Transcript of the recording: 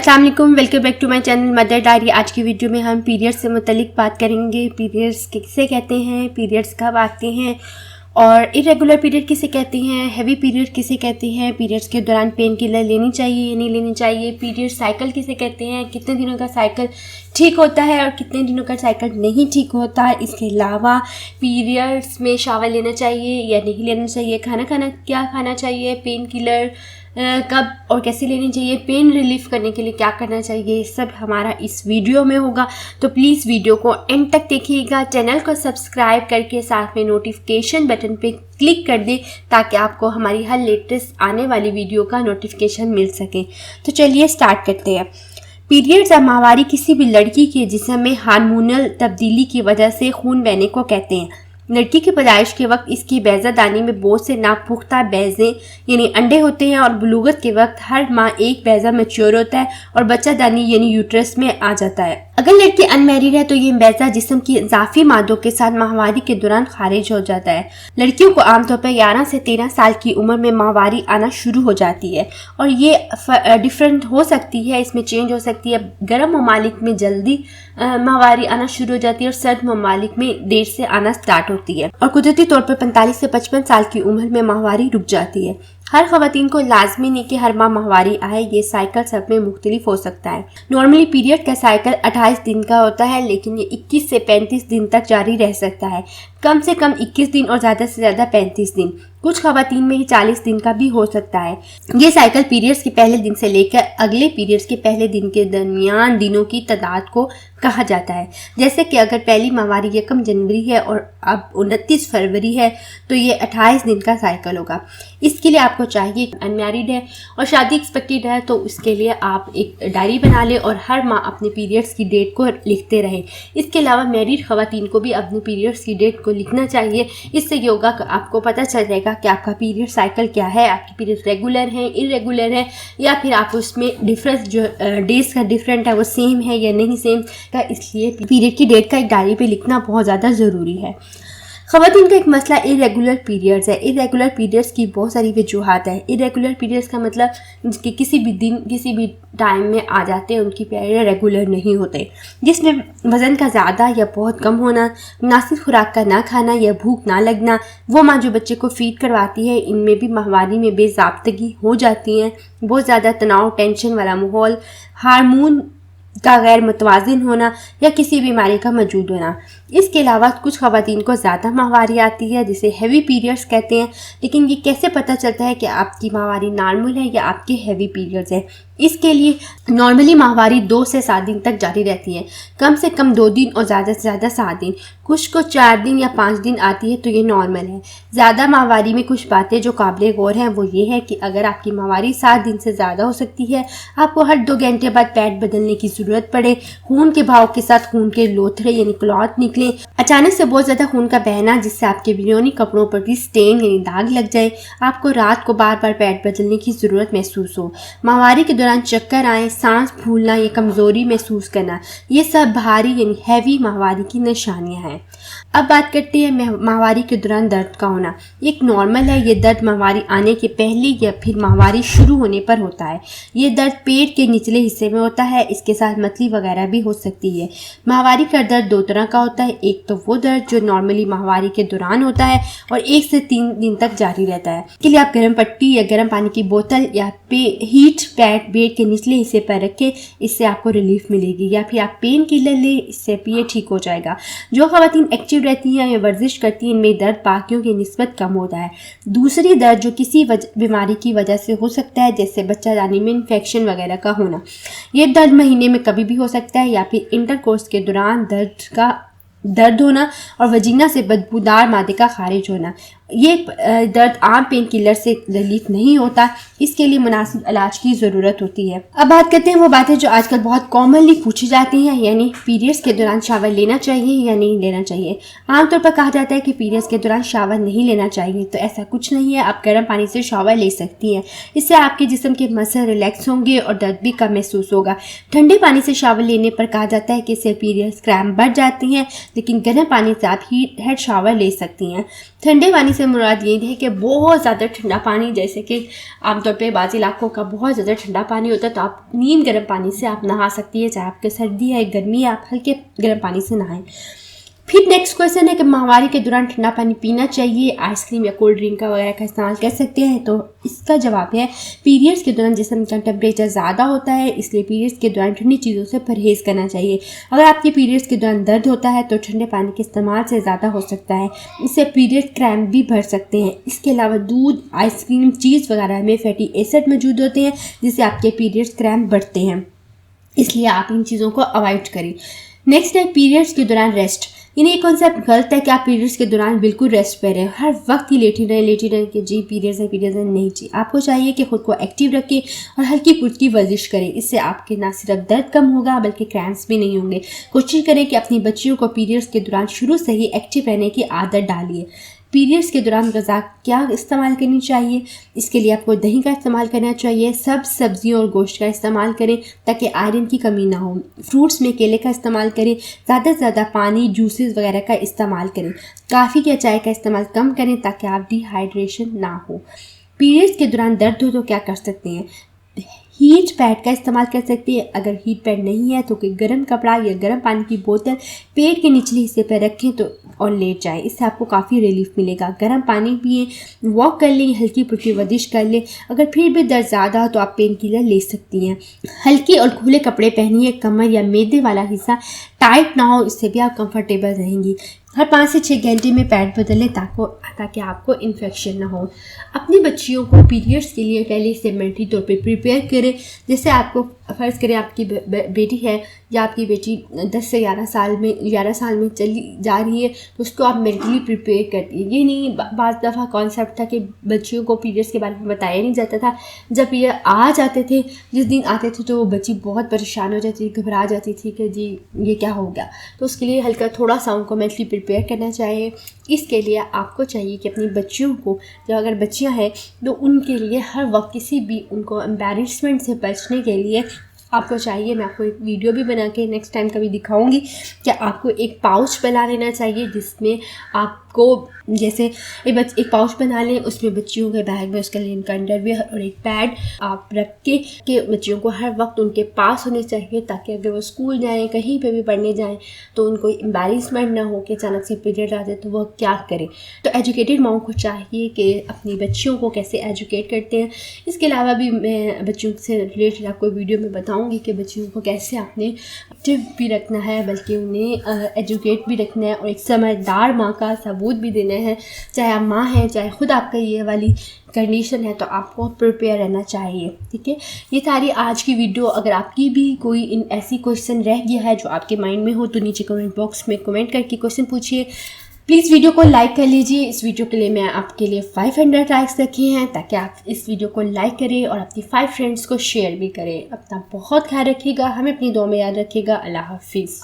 अस्सलाम वालेकुम, welcome back to my channel mother diary. आज की वीडियो में हम पीरियड्स से मुतल्लिक बात करेंगे। पीरियड्स किसे कहते हैं, पीरियड्स कब आते हैं और इरेगुलर पीरियड किसे कहते हैं, हैवी पीरियड किसे कहते हैं, पीरियड्स के दौरान पेन किलर लेनी चाहिए या नहीं लेनी चाहिए, पीरियड साइकिल किसे कहते हैं, कितने दिनों का साइकिल ठीक होता है और कितने दिनों का साइकिल नहीं ठीक होता है। इसके अलावा पीरियड्स में शावर लेना चाहिए या नहीं लेना चाहिए, खाना क्या खाना चाहिए, पेन किलर कब और कैसे लेनी चाहिए, पेन रिलीफ करने के लिए क्या करना चाहिए, ये सब हमारा इस वीडियो में होगा। तो प्लीज़ वीडियो को एंड तक देखिएगा। चैनल को सब्सक्राइब करके साथ में नोटिफिकेशन बटन पे क्लिक कर दें ताकि आपको हमारी हर लेटेस्ट आने वाली वीडियो का नोटिफिकेशन मिल सके। तो चलिए स्टार्ट करते हैं। पीरियड्स या माहवारी किसी भी लड़की के जिस्म में हार्मोनल तब्दीली की वजह से खून बहने को कहते हैं। लड़की की पैदाइश के वक्त इसकी बैज़ादानी में बहुत से नापुख्ता बैज़े यानी अंडे होते हैं और बुलूगत के वक्त हर माह एक बैज़ा मैच्योर होता है और बच्चा दानी यानी यूट्रस में आ जाता है। अगर लड़की अनमैरिड है तो ये बैज़ा जिस्म की इजाफी मादों के साथ माहवारी के दौरान खारिज हो जाता है। लड़कियों को आमतौर पर 11 से 13 साल की उम्र में माहवारी आना शुरू हो जाती है और ये डिफरेंट हो सकती है, इसमें चेंज हो सकती है। गर्म ममालिक में जल्दी माहवारी आना शुरू हो जाती है और सर्द ममालिक में देर से आना स्टार्ट होती है और कुदरती तौर पर 45 से 55 साल की उम्र में माहवारी रुक जाती है। हर खवातीन को लाजमी नहीं कि हर माह माहवारी आए, ये साइकिल सब में मुख्तलिफ हो सकता है। नॉर्मली पीरियड का साइकिल 28 दिन का होता है, लेकिन ये 21 से 35 दिन तक जारी रह सकता है, कम से कम 21 दिन और ज़्यादा से ज़्यादा 35 दिन। कुछ खवातीन में ही 40 दिन का भी हो सकता है। ये साइकिल पीरियड्स के पहले दिन से लेकर अगले पीरियड्स के पहले दिन के दरमियान दिनों की तादाद को कहा जाता है। जैसे कि अगर पहली माहवारी 1 जनवरी है और अब 29 फरवरी है तो ये 28 दिन का साइकिल होगा। इसके लिए आपको चाहिए, अनमैरिड है और शादी एक्सपेक्टेड है तो इसके लिए आप एक डायरी बना लें और हर माह अपने पीरियड्स की डेट को लिखते रहें। इसके अलावा मैरिड खवातीन को भी अपने पीरियड्स की डेट को लिखना चाहिए। इससे ये होगा कि आपको पता चल जाएगा कि आपका पीरियड साइकिल क्या है, आपकी पीरियड रेगुलर है, इरेगुलर है या फिर आप उसमें डिफरेंस जो डेज का डिफरेंट है वो सेम है या नहीं सेम का। इसलिए पीरियड की डेट का एक डायरी पे लिखना बहुत ज़्यादा ज़रूरी है। खवातीन का एक मसला इरेगुलर पीरियड्स है। इरेगुलर पीरियड्स की बहुत सारी वजूहात है। इरेगुलर पीरियड्स का मतलब कि किसी भी दिन किसी भी टाइम में आ जाते हैं, उनकी पीरियड रेगुलर नहीं होते, जिसमें वज़न का ज़्यादा या बहुत कम होना, मुनासिब खुराक का ना खाना या भूख ना लगना, वो माँ जो बच्चे को फीड करवाती है इनमें भी माहवारी में बेज़ाब्तगी हो जाती है, बहुत ज़्यादा तनाव, टेंशन वाला माहौल, हार्मोन का गैर मुतवाज़िन होना या किसी बीमारी का मौजूद होना। इसके अलावा कुछ खवातीन को ज़्यादा माहवारी आती है जिसे हैवी पीरियड्स कहते हैं। लेकिन ये कैसे पता चलता है कि आपकी माहवारी नॉर्मल है या आपके हैवी पीरियड्स है? इसके लिए नॉर्मली माहवारी 2 से 7 दिन तक जारी रहती है, कम से कम 2 दिन और ज़्यादा से ज़्यादा 7 दिन। कुछ को 4 दिन या 5 दिन आती है तो ये नॉर्मल है। ज़्यादा माहवारी में कुछ बातें जो काबिल गौर हैं वो ये है कि अगर आपकी माहवारी 7 दिन से ज़्यादा हो सकती है, आपको हर 2 घंटे बाद पैड बदलने की ज़रूरत पड़े, खून के बहाव के साथ खून के लोथड़े यानी क्लॉट निकले, अचानक से बहुत ज़्यादा खून का बहना जिससे आपके बिलोनी कपड़ों पर भी स्टेन यानी दाग लग जाए, आपको रात को बार बार पैड बदलने की ज़रूरत महसूस हो, माहवारी के दौरान चक्कर आए, सांस फूलना या कमज़ोरी महसूस करना, ये सब भारी यानी हैवी माहवारी की निशानियां हैं। अब बात करते हैं माहवारी के दौरान दर्द का होना। एक नॉर्मल है, ये दर्द माहवारी आने के पहले या फिर माहवारी शुरू होने पर होता है। ये दर्द पेट के निचले हिस्से में होता है, इसके साथ मतली वगैरह भी हो सकती है। माहवारी का दर्द 2 तरह का होता है, एक तो वो दर्द जो नॉर्मली माहवारी के दौरान होता है और 1 से 3 दिन तक जारी रहता है। इसके लिए आप गर्म पट्टी या गर्म पानी की बोतल या हीट पैड बेड के निचले हिस्से पर रखें, इससे आपको रिलीफ मिलेगी, या फिर आप पेन किलर ले, इससे पिए ठीक हो जाएगा। जो खवातीन एक्टिव रहती हैं या वर्जिश करती हैं इनमें दर्द बाकियों की निस्बत कम होता है। दूसरी दर्द जो किसी बीमारी की वजह से हो सकता है, जैसे बच्चादानी में इन्फेक्शन वगैरह का होना, ये दर्द महीने में कभी भी हो सकता है, या फिर इंटरकोर्स के दौरान दर्द होना और वजीना से बदबूदार मादे का खारिज होना। ये दर्द आम पेन किलर से रिलीफ नहीं होता, इसके लिए मुनासिब इलाज की ज़रूरत होती है। अब बात करते हैं वो बातें जो आजकल बहुत कॉमनली पूछी जाती हैं, यानी पीरियड्स के दौरान शावर लेना चाहिए या नहीं लेना चाहिए। आमतौर पर कहा जाता है कि पीरियड्स के दौरान शावर नहीं लेना चाहिए, तो ऐसा कुछ नहीं है। आप गर्म पानी से शावर ले सकती हैं, इससे आपके जिस्म के मसल रिलैक्स होंगे और दर्द भी कम महसूस होगा। ठंडे पानी से शावर लेने पर कहा जाता है कि इससे पीरियड्स क्रैम्प बढ़ जाती हैं, लेकिन गर्म पानी से आप हीट हेड शावर ले सकती हैं। ठंडे पानी से मुराद ये है कि बहुत ज़्यादा ठंडा पानी, जैसे कि आमतौर पे बाज़ इलाकों का बहुत ज़्यादा ठंडा पानी होता है तो आप नीम गर्म पानी से आप नहा सकती है। चाहे आपके सर्दी है गर्मी है, आप हल्के गर्म पानी से नहाएं। फिर नेक्स्ट क्वेश्चन है कि माहवारी के दौरान ठंडा पानी पीना चाहिए, आइसक्रीम या कोल्ड ड्रिंक का वगैरह का इस्तेमाल कर सकते हैं। तो इसका जवाब है पीरियड्स के दौरान जिस्म का टेम्परेचर ज़्यादा होता है, इसलिए पीरियड्स के दौरान ठंडी चीज़ों से परहेज़ करना चाहिए। अगर आपके पीरियड्स के दौरान दर्द होता है तो ठंडे पानी के इस्तेमाल से ज़्यादा हो सकता है, इससे पीरियड क्रैम्प भी बढ़ सकते हैं। इसके अलावा दूध, आइसक्रीम, चीज़ वगैरह में फैटी एसिड मौजूद होते हैं जिससे आपके पीरियड्स क्रैम्प बढ़ते हैं, इसलिए आप इन चीज़ों को अवॉइड करें। नेक्स्ट है पीरियड्स के दौरान रेस्ट। ये कॉन्सेप्ट गलत है कि आप पीरियड्स के दौरान बिल्कुल रेस्ट पे रहें, हर वक्त ही लेटी रहें कि जी पीरियड्स है नहीं चाहिए। आपको चाहिए कि खुद को एक्टिव रखें और हल्की फुल्की वर्जिश करें, इससे आपके ना सिर्फ दर्द कम होगा बल्कि क्रैम्प्स भी नहीं होंगे। कोशिश करें कि अपनी बच्चियों को पीरियड्स के दौरान शुरू से ही एक्टिव रहने की आदत डालिए। पीरियड्स के दौरान ग़िज़ा क्या इस्तेमाल करनी चाहिए? इसके लिए आपको दही का इस्तेमाल करना चाहिए, सब सब्जियों और गोश्त का इस्तेमाल करें ताकि आयरन की कमी ना हो। फ्रूट्स में केले का इस्तेमाल करें, ज़्यादा से ज़्यादा पानी, जूसेस वगैरह का इस्तेमाल करें। काफ़ी या चाय का इस्तेमाल कम करें ताकि आप डिहाइड्रेशन ना हो। पीरियड्स के दौरान दर्द हो तो क्या कर सकते हैं? हीट पैड का इस्तेमाल कर सकते हैं। अगर हीट पैड नहीं है तो कोई गर्म कपड़ा या गर्म पानी की बोतल पेट के निचले हिस्से पर रखें तो और लेट जाएं, इससे आपको काफ़ी रिलीफ मिलेगा। गर्म पानी पिएं, वॉक कर लें, हल्की फुल्की वर्जिश कर लें। अगर फिर भी दर्द ज़्यादा हो तो आप पेन किलर ले सकती हैं। हल्के और खुले कपड़े पहनिए, कमर या मैदे वाला हिस्सा टाइट ना हो, इससे भी आप कंफर्टेबल रहेंगी। हर 5 से 6 घंटे में पैड बदलें ताकि आपको इन्फेक्शन ना हो। अपनी बच्चियों को पीरियड्स के लिए पहले से मेंटली तौर पे प्रिपेयर करें। जैसे आपको फ़र्ज़ करें आपकी बेटी है या आपकी बेटी 10 से 11 साल में चली जा रही है तो उसको आप मेंटली प्रिपेयर करती है। ये नहीं बाज़ दफ़ा कॉन्सेप्ट था कि बच्चियों को पीरियड्स के बारे में बताया नहीं जाता था। जब पीरियड आ जाते थे, जिस दिन आते थे तो वो बच्ची बहुत परेशान हो जाती थी, घबरा जाती थी कि जी ये क्या हो गया। तो उसके लिए हल्का थोड़ा सा उनको मेंटली प्रिपेयर करना चाहिए। इसके लिए आपको चाहिए कि अपनी बच्चियों को, जब अगर बच्चियां हैं तो उनके लिए हर वक्त किसी भी उनको एम्बैरेसमेंट से बचने के लिए आपको चाहिए, मैं आपको एक वीडियो भी बना के नेक्स्ट टाइम कभी दिखाऊंगी कि आपको एक पाउच बना लेना चाहिए जिसमें आपको जैसे एक पाउच बना लें, उसमें बच्चियों के बैग में उसके लिए इनका अंडरवियर और एक पैड आप रख के बच्चियों को हर वक्त उनके पास होने चाहिए ताकि अगर वो स्कूल जाएं, कहीं पे भी पढ़ने जाएं तो उनको एम्बैरेसमेंट ना हो कि अचानक से पीरियड आ जाए तो वह क्या करें। तो एजुकेटेड माओ को चाहिए कि अपनी बच्चियों को कैसे एजुकेट करते हैं। इसके अलावा भी मैं बच्चों से रिलेटेड आपको वीडियो में बताऊँगी कि बच्चियों को कैसे आपने एक्टिव भी रखना है बल्कि उन्हें एजुकेट भी रखना है और एक समझदार माँ का सबूत भी देना है। चाहे आप माँ हैं, चाहे खुद आपका ये वाली कंडीशन है तो आपको प्रिपेयर रहना चाहिए। ठीक है, ये सारी आज की वीडियो। अगर आपकी भी कोई ऐसी क्वेश्चन रह गया है जो आपके माइंड में हो तो नीचे कमेंट बॉक्स में कमेंट करके क्वेश्चन पूछिए। प्लीज़ वीडियो को लाइक कर लीजिए। इस वीडियो के लिए मैं आपके लिए 500 लाइक्स रखे हैं ताकि आप इस वीडियो को लाइक करें और अपनी 5 फ्रेंड्स को शेयर भी करें। अपना बहुत ख्याल रखिएगा, हमें अपनी दुआ में याद रखिएगा। अल्लाह हाफिज़।